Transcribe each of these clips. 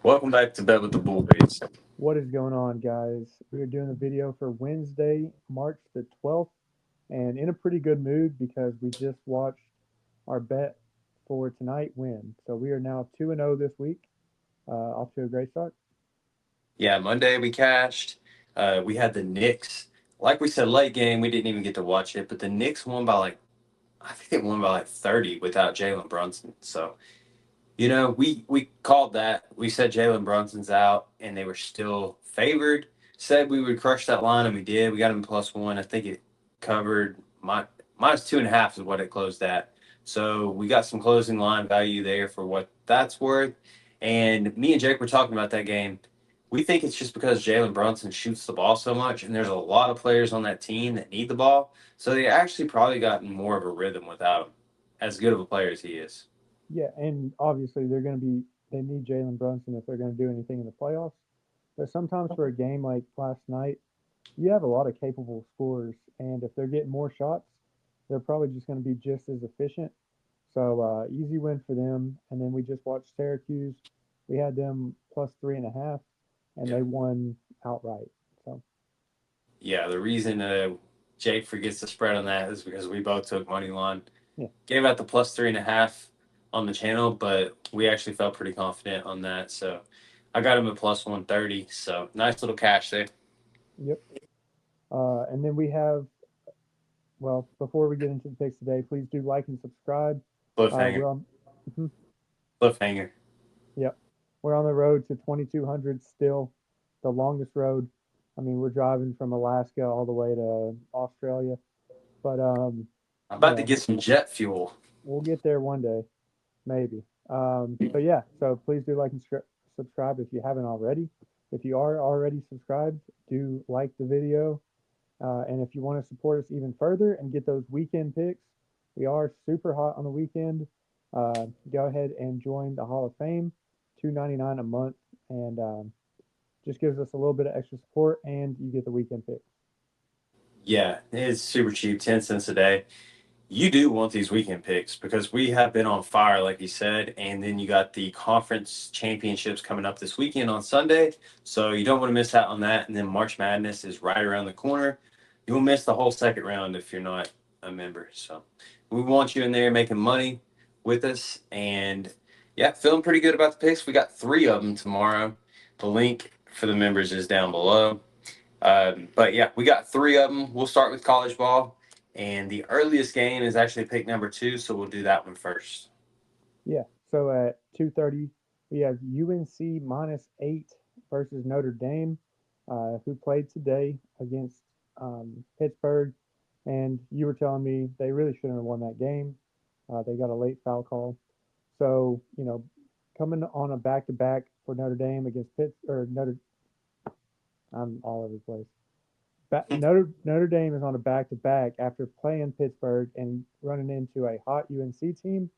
Welcome back to Bed with the Bullbeats. What is going on, guys? We are doing a video for Wednesday, March the 12th, and in a pretty good mood because we just watched our bet for tonight win. So we are now 2-0 this week, off to a great start. Yeah, Monday we cashed. We had the Knicks. Like we said, late game, we didn't even get to watch it, but the Knicks won by I think they won by 30 without Jalen Brunson. So, we called that. We said Jalen Brunson's out, and they were still favored. Said we would crush that line, and we did. We got him +1. I think it covered minus 2.5 is what it closed at. So we got some closing line value there for what that's worth. And me and Jake were talking about that game. We think it's just because Jalen Brunson shoots the ball so much, and there's a lot of players on that team that need the ball. So they actually probably gotten more of a rhythm without him, as good of a player as he is. Yeah, and obviously they need Jalen Brunson if they're going to do anything in the playoffs. But sometimes for a game like last night, you have a lot of capable scorers, and if they're getting more shots, they're probably just going to be just as efficient. So easy win for them. And then we just watched Syracuse. We had them +3.5, and they Yeah. won outright. So Yeah, the reason Jake forgets the spread on that is because we both took money line. yeah, Gave out the +3.5 on the channel, but we actually felt pretty confident on that. So I got him at +130. So nice little cash there. yep. And then we have, well, before we get into the picks today, please do like and subscribe. Cliffhanger. We're on, mhm, Cliffhanger. yep, we're on the road to 2,200 still, the longest road. I mean, we're driving from Alaska all the way to Australia, but I'm about to yeah, get some jet fuel. we'll get there one day, maybe. But yeah, so please do like and subscribe if you haven't already. If you are already subscribed, do like the video. And if you want to support us even further and get those weekend picks, we are super hot on the weekend. Go ahead and join the Hall of Fame, $2.99 a month, and just gives us a little bit of extra support, and you get the weekend picks. Yeah, it's super cheap, 10 cents a day. You do want these weekend picks because we have been on fire, like you said, and then you got the conference championships coming up this weekend on Sunday. So you don't want to miss out on that. And then March Madness is right around the corner. You'll miss the whole second round if you're not a member. So we want you in there making money with us. And yeah, feeling pretty good about the picks. We got three of them tomorrow. The link for the members is down below. But yeah, we got three of them. We'll start with college ball. And the earliest game is actually pick number two, so we'll do that one first. Yeah. So at 2:30, we have UNC -8 versus Notre Dame, who played today against Pittsburgh. And you were telling me they really shouldn't have won that game. They got a late foul call. So, coming on a back-to-back for Notre Dame against Pitt or I'm all over the place. Notre Dame is on a back-to-back after playing Pittsburgh and running into a hot UNC team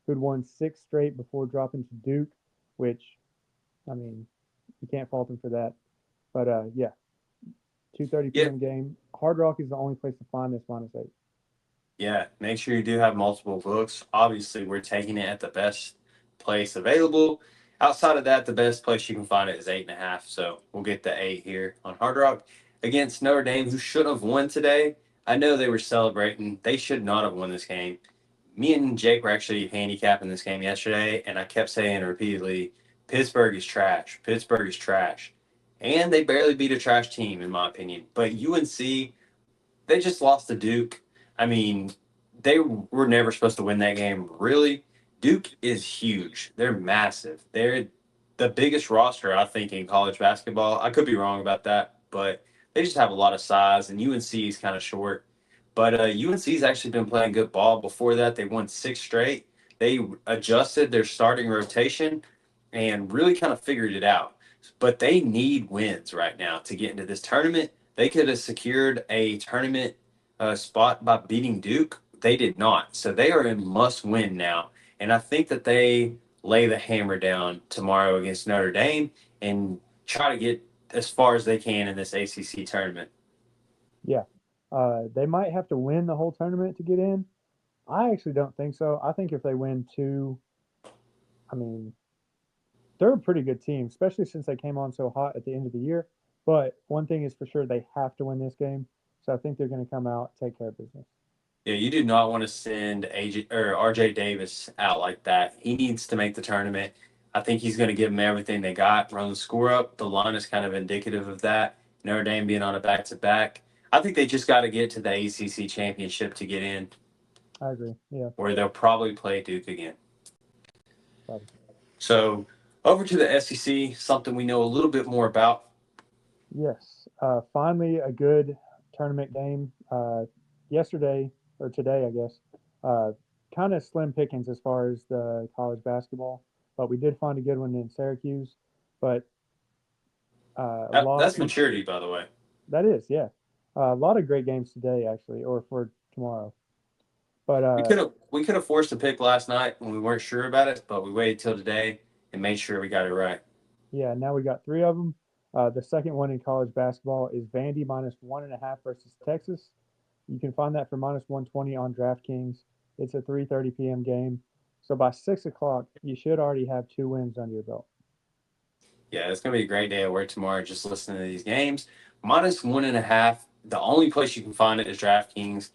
who'd won six straight before dropping to Duke, which, I mean, you can't fault them for that. But yeah, 2:30 Yeah, p.m. game. Hard Rock is the only place to find this -8. yeah. Make sure you do have multiple books. Obviously, we're taking it at the best place available. Outside of that, the best place you can find it is 8.5. So we'll get the 8 here on Hard Rock against Notre Dame, who should have won today. I know they were celebrating. They should not have won this game. Me and Jake were actually handicapping this game yesterday, and I kept saying repeatedly, Pittsburgh is trash. Pittsburgh is trash. And they barely beat a trash team, in my opinion. But UNC, they just lost to Duke. I mean, they were never supposed to win that game, really. Duke is huge. They're massive. They're the biggest roster, I think, in college basketball. I could be wrong about that, but they just have a lot of size, and UNC is kind of short. But UNC's actually been playing good ball. Before that, they won six straight. They adjusted their starting rotation and really kind of figured it out. But they need wins right now to get into this tournament. They could have secured a tournament spot by beating Duke. They did not. So they are in must win now. And I think that they lay the hammer down tomorrow against Notre Dame and try to get as far as they can in this ACC tournament. Yeah. They might have to win the whole tournament to get in. I actually don't think so. I think if they win two, I mean, they're a pretty good team, especially since they came on so hot at the end of the year. But one thing is for sure, they have to win this game. So I think they're going to come out, take care of business. Yeah, you do not want to send AJ or RJ Davis out like that. He needs to make the tournament. I think he's going to give them everything they got, run the score up. The line is kind of indicative of that. Notre Dame being on a back to back. I think they just got to get to the ACC championship to get in, I agree. Yeah, where they'll probably play Duke again. probably. So over to the SEC, something we know a little bit more about. Yes. Finally, a good tournament game. Yesterday or today, I guess. Kind of slim pickings as far as the college basketball, but we did find a good one in Syracuse. But a lot That's maturity, by the way. that is, yeah, a lot of great games today actually, or for tomorrow. But We could have forced a pick last night when we weren't sure about it, but we waited till today and made sure we got it right. yeah, now we got three of them. The second one in college basketball is Vandy -1.5 versus Texas. You can find that for -120 on DraftKings. It's a 3:30 p.m. game. So by 6 o'clock, you should already have two wins under your belt. Yeah, it's gonna be a great day at work tomorrow. Just listening to these games. -1.5. The only place you can find it is DraftKings.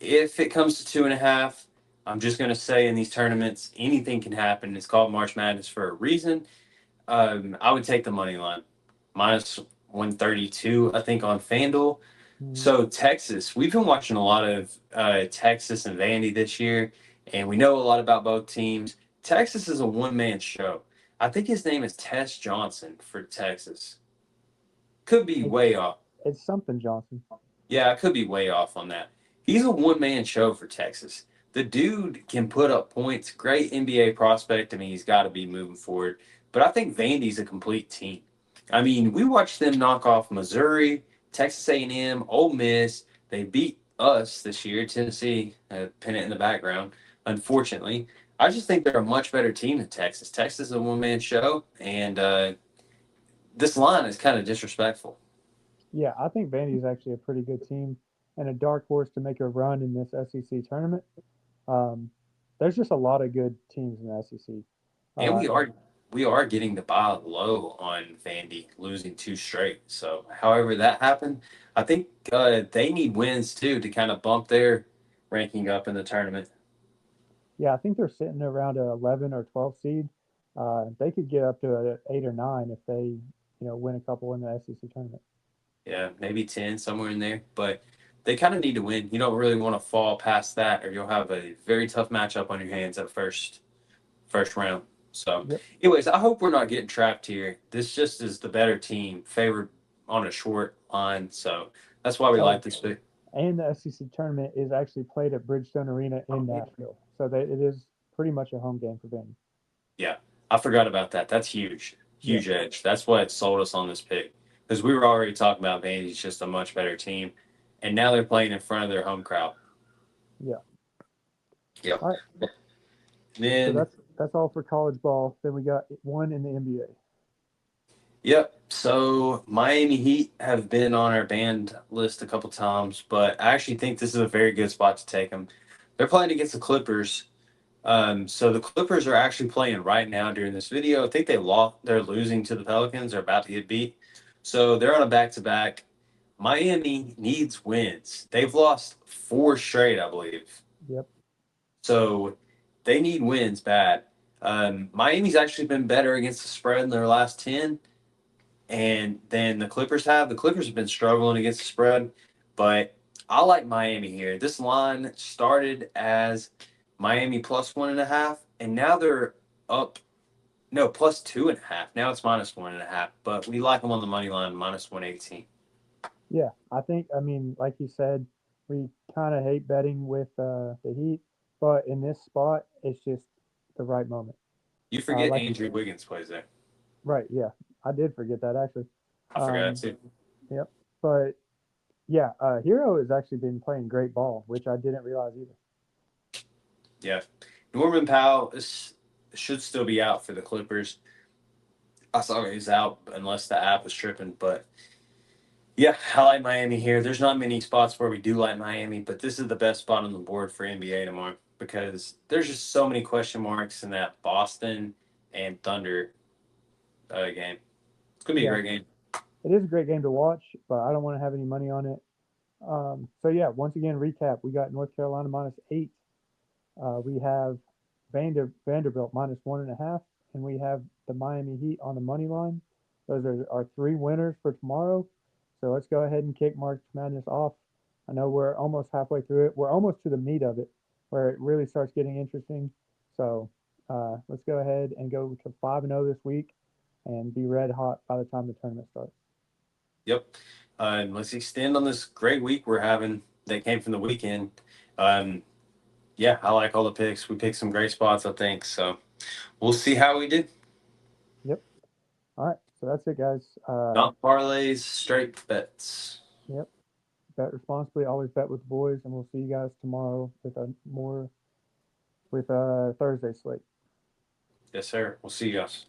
If it comes to 2.5, I'm just gonna say in these tournaments, anything can happen. It's called March Madness for a reason. I would take the money line. -132, I think, on FanDuel. Mhm. So Texas, we've been watching a lot of Texas and Vandy this year, and we know a lot about both teams. Texas is a one-man show. I think his name is Tess Johnson for Texas. Could be It's, way off. it's something Johnson. Yeah, I could be way off on that. He's a one-man show for Texas. The dude can put up points. Great NBA prospect. I mean, he's got to be moving forward. But I think Vandy's a complete team. I mean, we watched them knock off Missouri, Texas A&M, Ole Miss. They beat us this year, Tennessee, pennant in the background. Unfortunately, I just think they're a much better team than Texas. Texas is a one-man show, and this line is kind of disrespectful. Yeah, I think Vandy is actually a pretty good team and a dark horse to make a run in this SEC tournament. Um, there's just a lot of good teams in the SEC. And Uh, we are getting the buy low on Vandy, losing two straight. So, however that happened, I think they need wins too to kind of bump their ranking up in the tournament. yeah, I think they're sitting around a 11 or 12 seed. They could get up to a 8 or 9 if they, win a couple in the SEC tournament. Yeah, maybe 10 somewhere in there, but they kind of need to win. You don't really want to fall past that, or you'll have a very tough matchup on your hands at first round. So, Yep. anyways, I hope we're not getting trapped here. This just is the better team favored on a short line. So that's why we like Oh, this pick. and the SEC tournament is actually played at Bridgestone Arena in Nashville, so it is pretty much a home game for Vandy. Yeah, I forgot about that. That's huge, Yeah, huge edge. That's what sold us on this pick because we were already talking about Vandy's just a much better team, and now they're playing in front of their home crowd. yeah. Yep. All right, so Then, that's all for college ball. Then we got one in the NBA. yep. So Miami Heat have been on our banned list a couple times, but I actually think this is a very good spot to take them. They're playing against the Clippers. So the Clippers are actually playing right now during this video. I think they lost. They're losing to the Pelicans. They're about to get beat. So they're on a back to back. Miami needs wins. They've lost four straight, I believe. Yep. So they need wins bad. Miami's actually been better against the spread in their last 10, and then the Clippers have. The Clippers have been struggling against the spread, but I like Miami here. This line started as Miami +1.5, and now they're up. No, +2.5. Now it's -1.5. But we like them on the money line, -118. Yeah, I mean, like you said, we kind of hate betting with the Heat, but in this spot, it's just the right moment. You forget Like you Andrew said, Wiggins plays there. right? Yeah, I did forget that actually. I forgot Um, too. yep. But yeah, Hero has actually been playing great ball, which I didn't realize either. Yeah, Norman Powell should still be out for the Clippers. I saw he's out unless the app was tripping, but yeah, I like Miami here. There's not many spots where we do like Miami, but this is the best spot on the board for NBA tomorrow because there's just so many question marks in that Boston and Thunder. game. It's gonna be Yeah. a great game. It is a great game to watch, but I don't want to have any money on it. So yeah, once again, recap: we got North Carolina -8. We have Vanderbilt -1.5, and we have the Miami Heat on the money line. Those are our three winners for tomorrow. So let's go ahead and kick March Madness off. I know we're almost halfway through it. We're almost to the meat of it, where it really starts getting interesting. So let's go ahead and go to 5-0 this week, and be red hot by the time the tournament starts. Yep. Let's extend on this great week we're having that came from the weekend. Um, yeah, I like all the picks. We picked some great spots, I think. So we'll see how we do. Yep. All right. So that's it, guys. Not parlays, straight bets. Yep. Bet responsibly. Always bet with the boys, and we'll see you guys tomorrow with a Thursday slate. Yes, sir. We'll see you guys.